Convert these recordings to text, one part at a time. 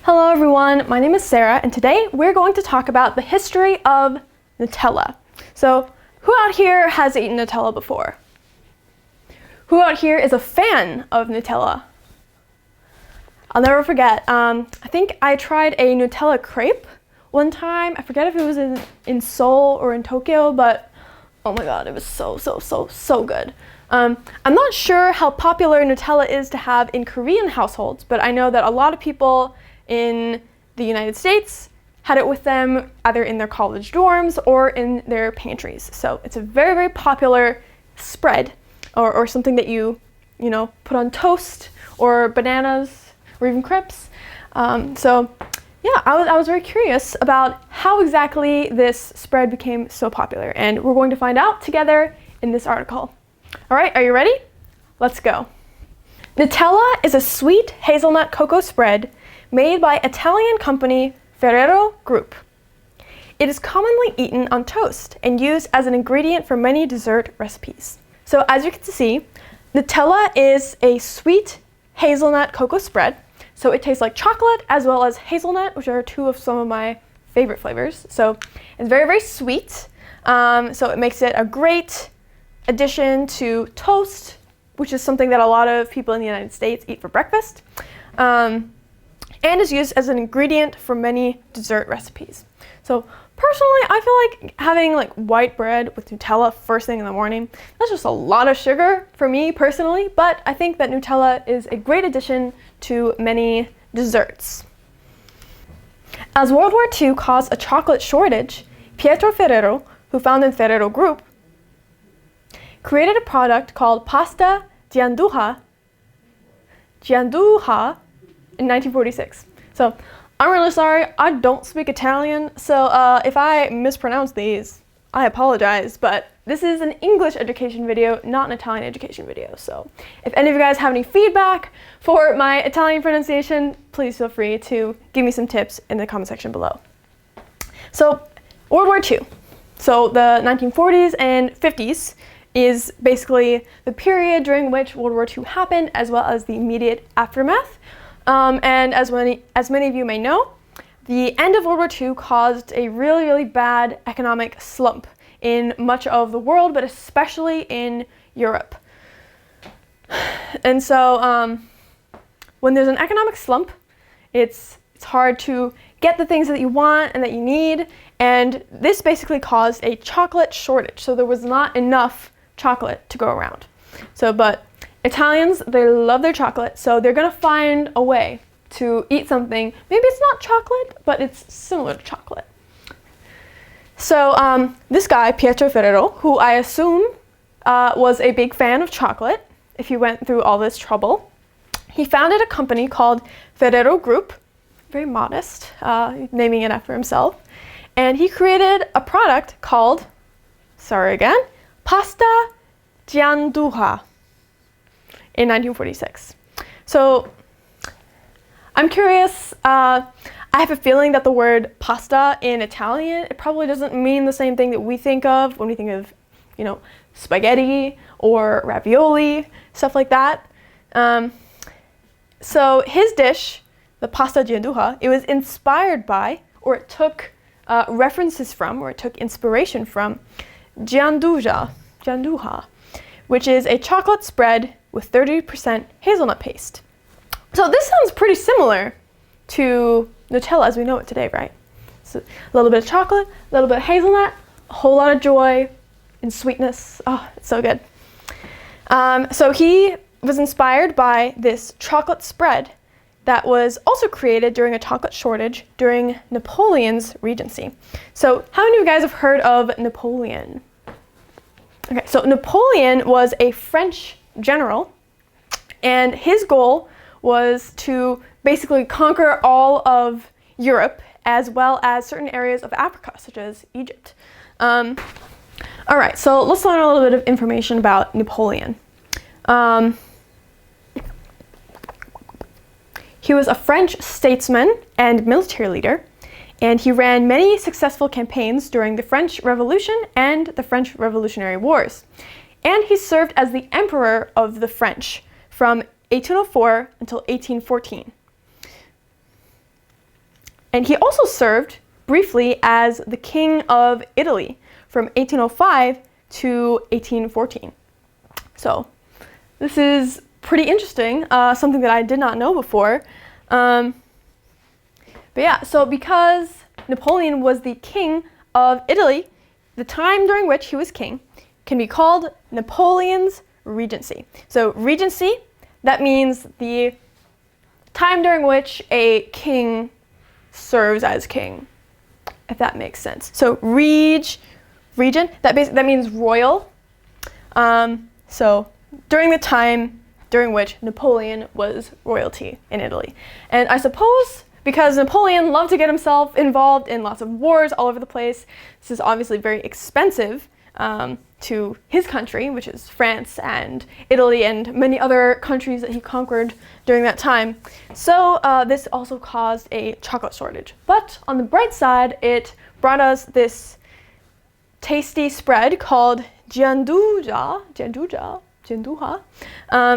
Hello everyone, my name is Sarah and today we're going to talk about the history of Nutella. So, who out here has eaten Nutella before? Who out here is a fan of Nutella? I'll never forget, I think I tried a Nutella crepe one time. I forget if it was in Seoul or in Tokyo, but oh my god, it was so good. I'm not sure how popular Nutella is to have in Korean households, but I know that a lot of people in the United States had it with them either in their college dorms or in their pantries. So it's a very popular spread or something that you put on toast or bananas or even crepes. So yeah, I was very curious about how exactly this spread became so popular, and we're going to find out together in this article. All right, are you ready? Let's go. Nutella is a sweet hazelnut cocoa spread made by Italian company Ferrero Group. It is commonly eaten on toast and used as an ingredient for many dessert recipes. So as you can see, Nutella is a sweet hazelnut cocoa spread. So it tastes like chocolate as well as hazelnut, which are two of some of my favorite flavors. So it's very sweet. So it makes it a great addition to toast, which is something that a lot of people in the United States eat for breakfast. And is used as an ingredient for many dessert recipes. So personally, I feel like having white bread with Nutella first thing in the morning, that's just a lot of sugar for me personally, but I think that Nutella is a great addition to many desserts. As World War II caused a chocolate shortage, Pietro Ferrero, who founded Ferrero Group, created a product called pasta gianduja in 1946. So I'm really sorry, I don't speak Italian, so if I mispronounce these, I apologize, but this is an English education video, not an Italian education video. So if any of you guys have any feedback for my Italian pronunciation, please feel free to give me some tips in the comment section below. So World War II, so the 1940s and 50s is basically the period during which World War II happened, as well as the immediate aftermath. And as many of you may know, the end of World War II caused a really bad economic slump in much of the world, but especially in Europe. And so when there's an economic slump, it's hard to get the things that you want and that you need, and this basically caused a chocolate shortage. So there was not enough chocolate to go around. But Italians, they love their chocolate, so they're gonna find a way to eat something. Maybe it's not chocolate, but it's similar to chocolate. So this guy, Pietro Ferrero, who I assume was a big fan of chocolate, if he went through all this trouble, he founded a company called Ferrero Group, very modest, naming it after himself, and he created a product called, pasta gianduja in 1946. So I'm curious, I have a feeling that the word pasta in Italian, it probably doesn't mean the same thing that we think of when we think of, spaghetti or ravioli, stuff like that. So his dish, the pasta gianduja, it was inspired by, or it took references from, or it took inspiration from gianduja, which is a chocolate spread with 30% hazelnut paste. So this sounds pretty similar to Nutella as we know it today, right? So a little bit of chocolate, a little bit of hazelnut, a whole lot of joy and sweetness. Oh, it's so good. So he was inspired by this chocolate spread that was also created during a chocolate shortage during Napoleon's regency. So how many of you guys have heard of Napoleon? Okay, so Napoleon was a French general, and his goal was to basically conquer all of Europe as well as certain areas of Africa, such as Egypt. All right, so let's learn a little bit of information about Napoleon. He was a French statesman and military leader, and he ran many successful campaigns during the French Revolution and the French Revolutionary Wars. And he served as the Emperor of the French from 1804 until 1814. And he also served briefly as the king of Italy from 1805 to 1814. So this is pretty interesting, something that I did not know before. But yeah, so because Napoleon was the king of Italy, the time during which he was king can be called Napoleon's regency. So regency, that means the time during which a king serves as king, if that makes sense. So regent, that means royal. So during the time during which Napoleon was royalty in Italy. And I suppose because Napoleon loved to get himself involved in lots of wars all over the place, this is obviously very expensive to his country, which is France and Italy and many other countries that he conquered during that time. So this also caused a chocolate shortage. But on the bright side, it brought us this tasty spread called gianduja,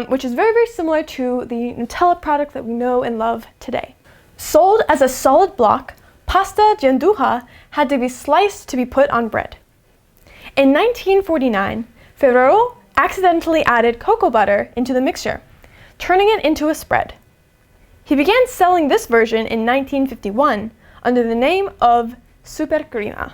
which is very, very similar to the Nutella product that we know and love today. Sold as a solid block, pasta gianduja had to be sliced to be put on bread. In 1949, Ferrero accidentally added cocoa butter into the mixture, turning it into a spread. He began selling this version in 1951 under the name of Supercrema.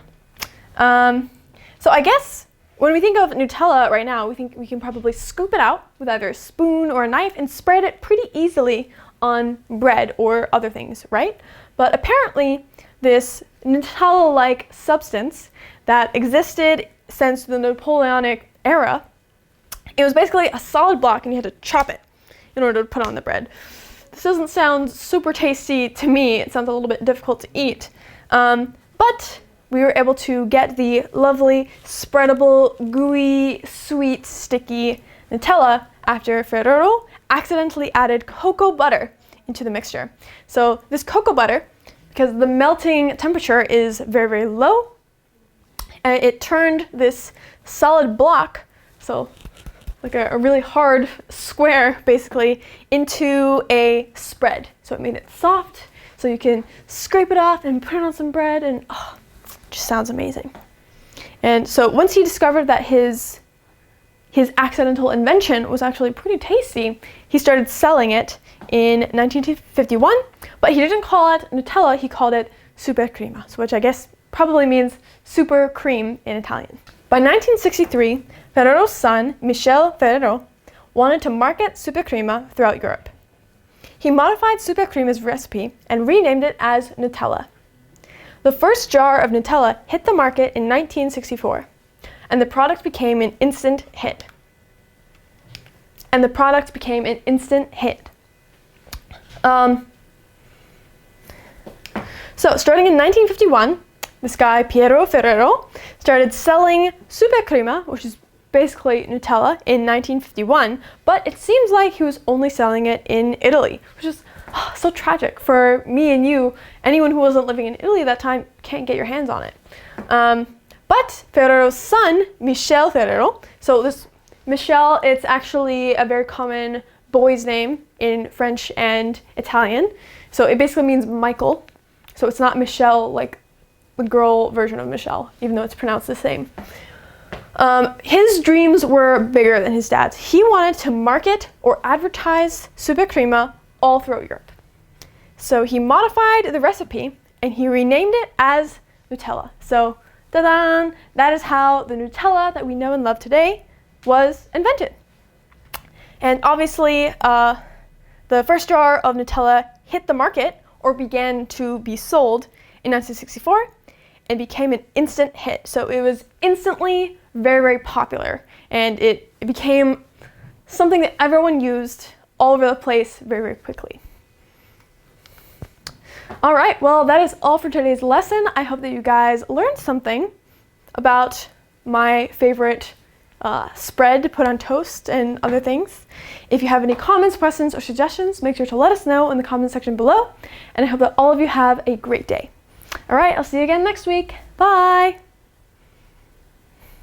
So I guess when we think of Nutella right now, we think we can probably scoop it out with either a spoon or a knife and spread it pretty easily on bread or other things, right? But apparently this Nutella-like substance that existed since the Napoleonic era, it was basically a solid block and you had to chop it in order to put on the bread. This doesn't sound super tasty to me. It sounds a little bit difficult to eat. But we were able to get the lovely, spreadable, gooey, sweet, sticky Nutella after Ferrero accidentally added cocoa butter into the mixture. So this cocoa butter, because the melting temperature is very, very low, and it turned this solid block, so like a really hard square basically, into a spread. So it made it soft, so you can scrape it off and put it on some bread, and oh, it just sounds amazing. And so once he discovered that his accidental invention was actually pretty tasty, he started selling it in 1951, but he didn't call it Nutella, he called it Supercrema, which I guess probably means super cream in Italian. By 1963, Ferrero's son, Michel Ferrero, wanted to market Supercrema throughout Europe. He modified Supercrema's recipe and renamed it as Nutella. The first jar of Nutella hit the market in 1964, and the product became an instant hit. So starting in 1951, this guy, Piero Ferrero, started selling Supercrema, which is basically Nutella, in 1951, but it seems like he was only selling it in Italy, which is so tragic for me and you. Anyone who wasn't living in Italy at that time can't get your hands on it. But Ferrero's son, Michel Ferrero, so this Michel, it's actually a very common boy's name in French and Italian. So it basically means Michael. So it's not Michelle like the girl version of Michelle, even though it's pronounced the same. His dreams were bigger than his dad's. He wanted to market or advertise Supercrema all throughout Europe. So he modified the recipe and he renamed it as Nutella. So, ta-da! That is how the Nutella that we know and love today was invented. And obviously, the first jar of Nutella hit the market or began to be sold in 1964 and became an instant hit. So it was instantly very, very popular, and it became something that everyone used all over the place very, very quickly. All right, well, that is all for today's lesson. I hope that you guys learned something about my favorite spread to put on toast and other things. If you have any comments, questions, or suggestions, make sure to let us know in the comment section below. And I hope that all of you have a great day. All right, I'll see you again next week. Bye.